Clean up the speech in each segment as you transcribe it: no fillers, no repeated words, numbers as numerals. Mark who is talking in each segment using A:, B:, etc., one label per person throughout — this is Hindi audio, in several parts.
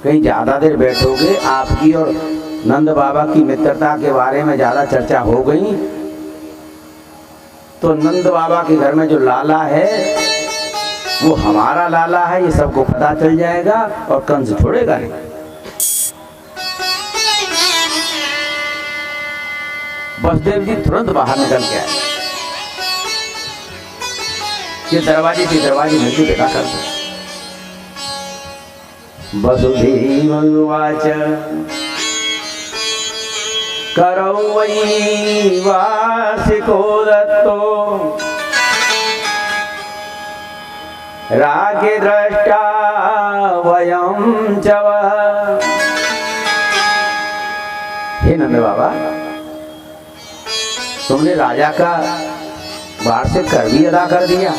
A: कहीं ज्यादा देर बैठोगे, आपकी और नंद बाबा की मित्रता के बारे में ज्यादा चर्चा हो गई तो नंद बाबा के घर में जो लाला है वो हमारा लाला है, ये सबको पता चल जाएगा और कंस छोड़ेगा नहीं। बसदेव जी तुरंत बाहर निकल के आए कि दरवाजे से दरवाजे मिलकर देखा कर दो। वसुदेववाच करौ वै वार्षिको दत्तो राज्ञ द्रष्टा वयं च वः। हे नंद बाबा, तुमने राजा का वार्षिक कर भी अदा कर दिया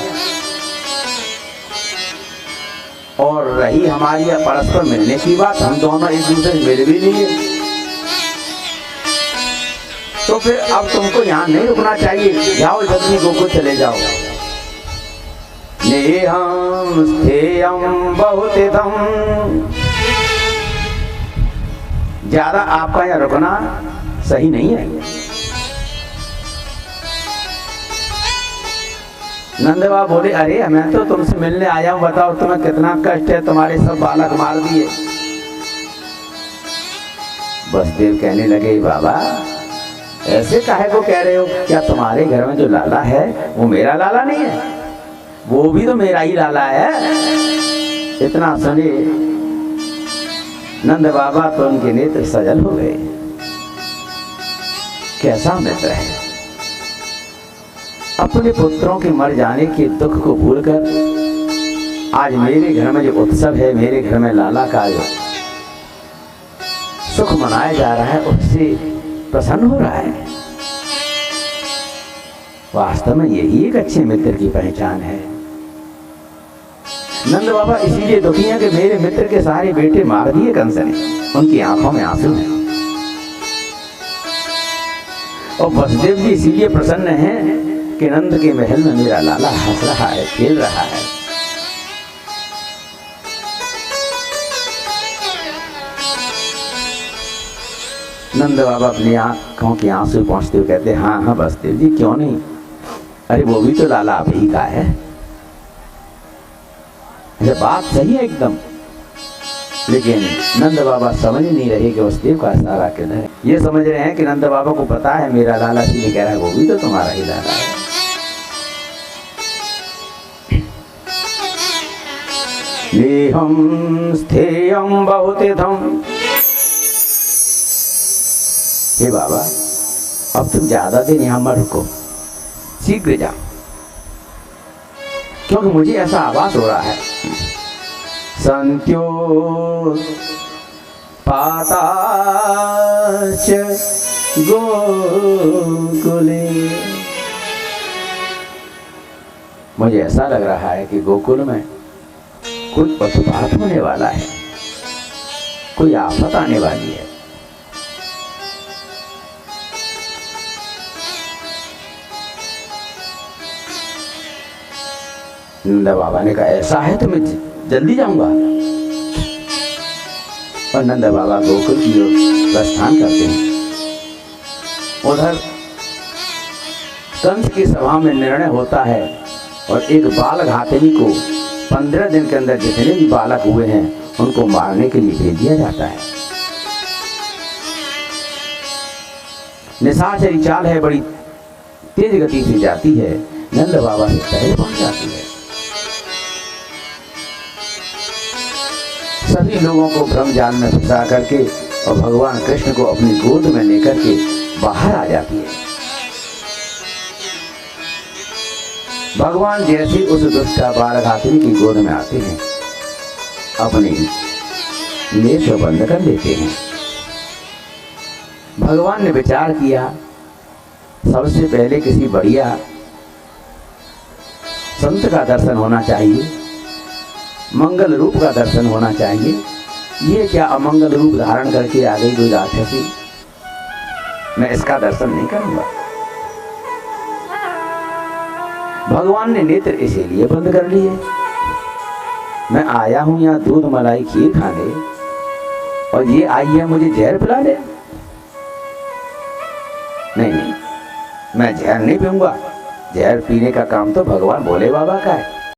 A: और रही हमारी परस्पर मिलने की बात, हम दोनों एक दूसरे से मिल भी लिए, तो फिर अब तुमको यहाँ नहीं रुकना चाहिए, जाओ जल्दी गोकुल चले जाओ। नेहं स्थेयं बहुतिथं, ज्यादा आपका यहाँ रुकना सही नहीं है। नंद बाबा बोले अरे मैं तो तुमसे मिलने आया हूं, बताओ तुम्हें कितना कष्ट है, तुम्हारे सब बालक मार दिए। बसदेव कहने लगे बाबा ऐसे काहे को कह रहे हो, क्या तुम्हारे घर में जो लाला है वो मेरा लाला नहीं है? वो भी तो मेरा ही लाला है। इतना सुने नंद बाबा तो उनके नेत्र सजल हो गए। कैसा मित्र है, अपने पुत्रों के मर जाने के दुख को भूलकर आज मेरे घर में जो उत्सव है, मेरे घर में लाला का जो सुख मनाया जा रहा है उससे प्रसन्न हो रहा है। वास्तव में यही एक अच्छे मित्र की पहचान है। नंद बाबा इसीलिए दुखी हैं कि मेरे मित्र के सारे बेटे मार दिए कंस ने, उनकी आंखों में आंसू हैं। और वसुदेव जी इसीलिए प्रसन्न हैं कि नंद के महल में मेरा लाला हंस रहा है, खेल रहा है। नंद बाबा अपनी आंखों की आंसू पहुंचते हुए कहते हाँ हाँ वसुदेव जी क्यों नहीं, अरे वो भी तो लाला आप ही का है। ये बात सही है एकदम, लेकिन नंद बाबा समझ नहीं रहे कि वसुदेव का इशारा किधर है। ये समझ रहे हैं कि नंद बाबा को पता है मेरा लाला, इसलिए कह रहा है वो भी तो तुम्हारा ही लाला है। नेहं स्थेयं बहुतिथं, हे बाबा अब तुम ज्यादा दिन यहाँ मत रुको, शीघ्र जाओ, क्योंकि मुझे ऐसा आभास हो रहा है संत्यो पाताच गोकुले, मुझे ऐसा लग रहा है कि गोकुल में कुछ उत्पात होने वाला है, कोई आफत आने वाली है। नंद बाबा ने कहा ऐसा है तो मैं जल्दी जाऊंगा। और नंद बाबा गोकुल की ओर प्रस्थान करते हैं। उधर कंस की सभा में निर्णय होता है और एक बाल घातनी को 15 दिन के अंदर जितने भी बालक हुए हैं उनको मारने के लिए भेज दिया जाता है। निशाचरी चाल है, बड़ी तेज गति से जाती है, नंद बाबा से पहले पहुंच जाती है। सभी लोगों को भ्रम जाल में फंसा करके और भगवान कृष्ण को अपनी गोद में लेकर के बाहर आ जाती है। भगवान जैसे उस दुष्टा बालघातिनी की गोद में आते हैं, अपने नेत्र बंद कर लेते हैं। भगवान ने विचार किया सबसे पहले किसी बढ़िया संत का दर्शन होना चाहिए, मंगल रूप का दर्शन होना चाहिए। ये क्या अमंगल रूप धारण करके आ गई कोई राक्षसी, मैं इसका दर्शन नहीं करूंगा। भगवान ने नेत्र इसीलिए बंद कर लिए, मैं आया हूं यहाँ दूध मलाई खीर खाने, और ये आई है मुझे जहर पिला दे। नहीं नहीं, मैं जहर नहीं पीऊंगा। जहर पीने का काम तो भगवान भोले बाबा का है।